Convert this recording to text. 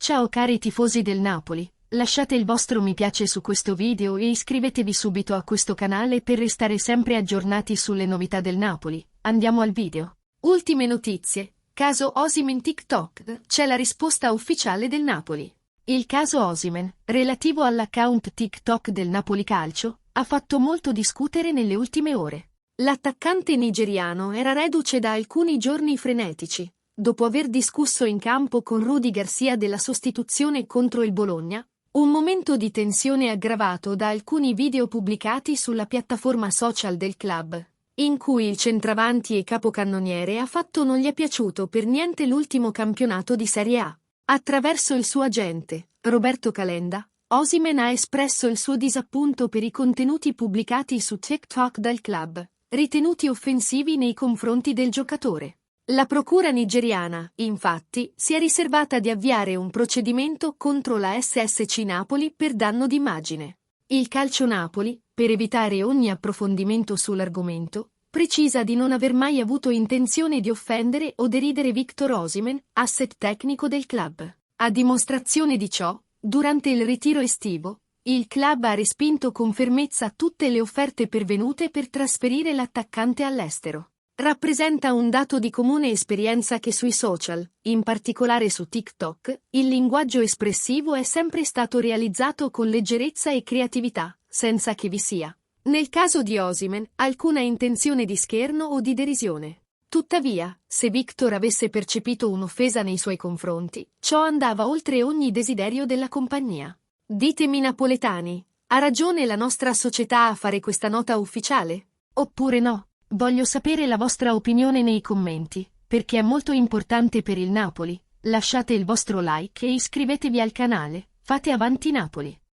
Ciao cari tifosi del Napoli, lasciate il vostro mi piace su questo video e iscrivetevi subito a questo canale per restare sempre aggiornati sulle novità del Napoli. Andiamo al video. Ultime notizie. Caso Osimhen TikTok, c'è la risposta ufficiale del Napoli. Il caso Osimhen, relativo all'account TikTok del Napoli Calcio, ha fatto molto discutere nelle ultime ore. L'attaccante nigeriano era reduce da alcuni giorni frenetici, dopo aver discusso in campo con Rudy Garcia della sostituzione contro il Bologna, un momento di tensione aggravato da alcuni video pubblicati sulla piattaforma social del club, in cui il centravanti e capocannoniere ha fatto non gli è piaciuto per niente l'ultimo campionato di Serie A. Attraverso il suo agente, Roberto Calenda, Osimhen ha espresso il suo disappunto per i contenuti pubblicati su TikTok dal club, ritenuti offensivi nei confronti del giocatore. La procura nigeriana, infatti, si è riservata di avviare un procedimento contro la SSC Napoli per danno d'immagine. Il Calcio Napoli, per evitare ogni approfondimento sull'argomento, precisa di non aver mai avuto intenzione di offendere o deridere Victor Osimhen, asset tecnico del club. A dimostrazione di ciò, durante il ritiro estivo, il club ha respinto con fermezza tutte le offerte pervenute per trasferire l'attaccante all'estero. Rappresenta un dato di comune esperienza che sui social, in particolare su TikTok, il linguaggio espressivo è sempre stato realizzato con leggerezza e creatività, senza che vi sia, nel caso di Osimhen, alcuna intenzione di scherno o di derisione. Tuttavia, se Victor avesse percepito un'offesa nei suoi confronti, ciò andava oltre ogni desiderio della compagnia. Ditemi napoletani, ha ragione la nostra società a fare questa nota ufficiale? Oppure no? Voglio sapere la vostra opinione nei commenti, perché è molto importante per il Napoli. Lasciate il vostro like e iscrivetevi al canale. Fate avanti Napoli!